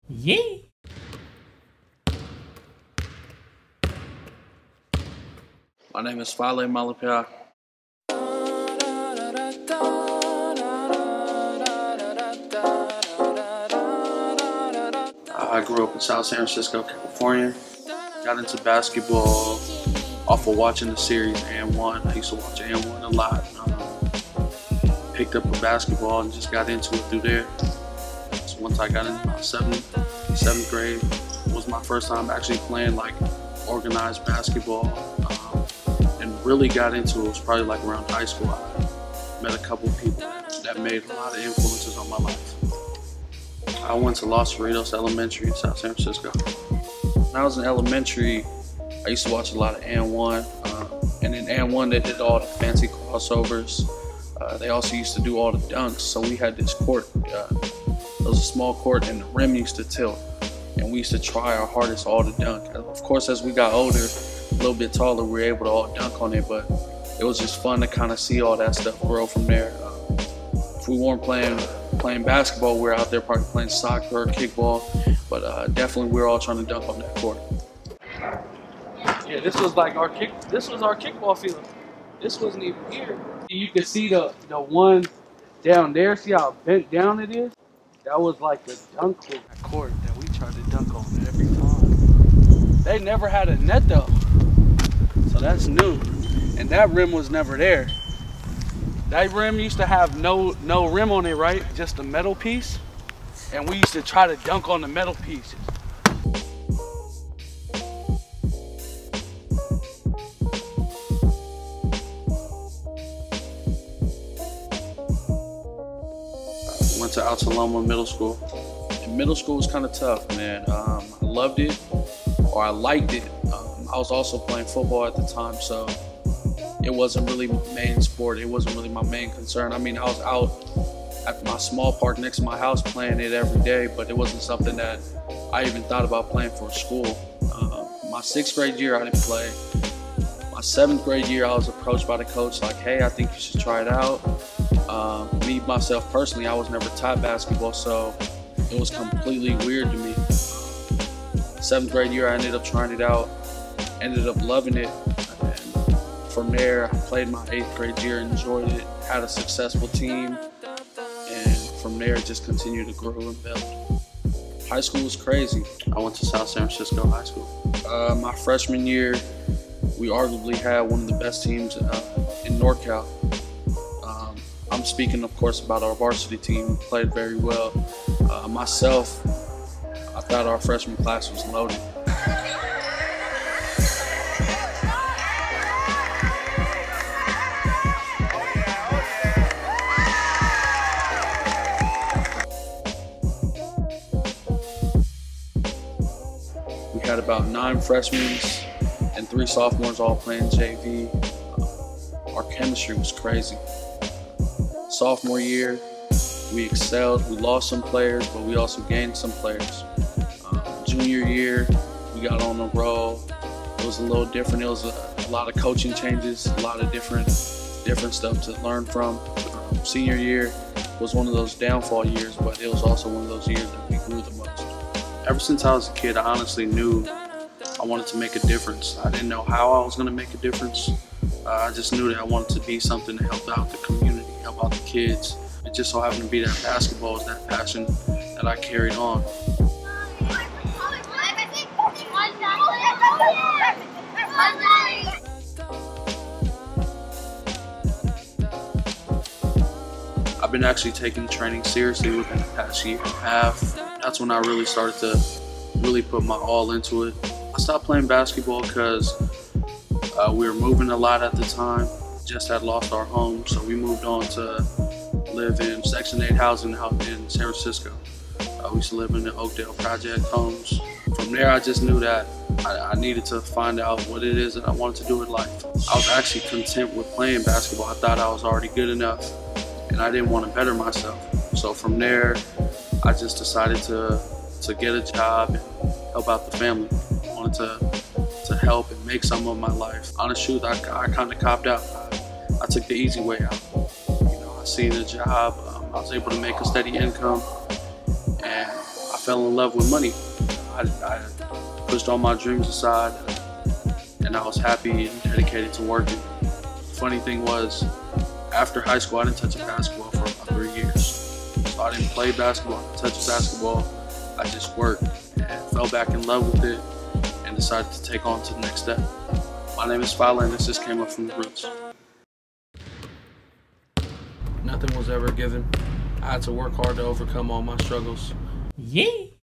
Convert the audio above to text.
Yeah. My name is Fale Malapia. I grew up in South San Francisco, California. Got into basketball off of watching the series Ep.1. I used to watch Ep.1 a lot. Picked up a basketball and just got into it through there. So once I got into about seventh grade, was my first time actually playing like organized basketball, and really got into it was probably like around high school. I met a couple of people that made a lot of influences on my life. I went to Los Cerritos Elementary in South San Francisco. When I was in elementary, I used to watch a lot of Ep.1, and in Ep.1 they did all the fancy crossovers. They also used to do all the dunks, so we had this court. It was a small court and the rim used to tilt, and we used to try our hardest all to dunk. Of course, as we got older, a little bit taller, we were able to all dunk on it, but it was just fun to kind of see all that stuff grow from there. If we weren't playing basketball, we were out there probably playing soccer or kickball, but definitely we were all trying to dunk on that court. Yeah, this was our kickball field. This wasn't even here. You can see the one down there. See how bent down it is? That was like the dunk court that we tried to dunk on every time. They never had a net though, so that's new. And that rim was never there. That rim used to have no rim on it, right? Just a metal piece. And we used to try to dunk on the metal pieces. Went to Altaloma Middle School. And middle school was kind of tough, man. I loved it, or I liked it. I was also playing football at the time, so it wasn't really my main sport. It wasn't really my main concern. I mean, I was out at my small park next to my house playing it every day, but it wasn't something that I even thought about playing for school. My 6th grade year, I didn't play. My 7th grade year, I was approached by the coach like, hey, I think you should try it out. Me, myself, personally, I was never taught basketball, so it was completely weird to me. 7th grade year, I ended up trying it out, ended up loving it. And from there, I played my 8th grade year, enjoyed it, had a successful team, and from there, it just continued to grow and build. High school was crazy. I went to South San Francisco High School. My freshman year, we arguably had one of the best teams in NorCal. I'm speaking, of course, about our varsity team. We played very well. Myself, I thought our freshman class was loaded. We had about 9 freshmen and 3 sophomores all playing JV. Our chemistry was crazy. Sophomore year, we excelled. We lost some players, but we also gained some players. Junior year, we got on a roll. It was a little different. It was a lot of coaching changes, a lot of different stuff to learn from. Senior year was one of those downfall years, but it was also one of those years that we grew the most. Ever since I was a kid, I honestly knew I wanted to make a difference. I didn't know how I was going to make a difference. I just knew that I wanted to be something to help out the community, help out the kids. It just so happened to be that basketball was that passion that I carried on. I've been actually taking training seriously within the past year and a half. That's when I really started to really put my all into it. I stopped playing basketball because we were moving a lot at the time. Just had lost our home, so we moved on to live in Section 8 housing out in San Francisco. We used to live in the Oakdale Project homes. From there, I just knew that I needed to find out what it is that I wanted to do with life. I was actually content with playing basketball. I thought I was already good enough, and I didn't want to better myself. So from there, I just decided to get a job and help out the family. I wanted to help and make some of my life. Honest truth, I kind of copped out. I took the easy way out. I seen a job. I was able to make a steady income, and I fell in love with money. I pushed all my dreams aside, and I was happy and dedicated to working. Funny thing was, after high school, I didn't touch a basketball for about 3 years. So I didn't play basketball, I didn't touch a basketball. I just worked and fell back in love with it and decided to take on to the next step. My name is Fale, and this just came up from the roots. Nothing was ever given. I had to work hard to overcome all my struggles. Yeah.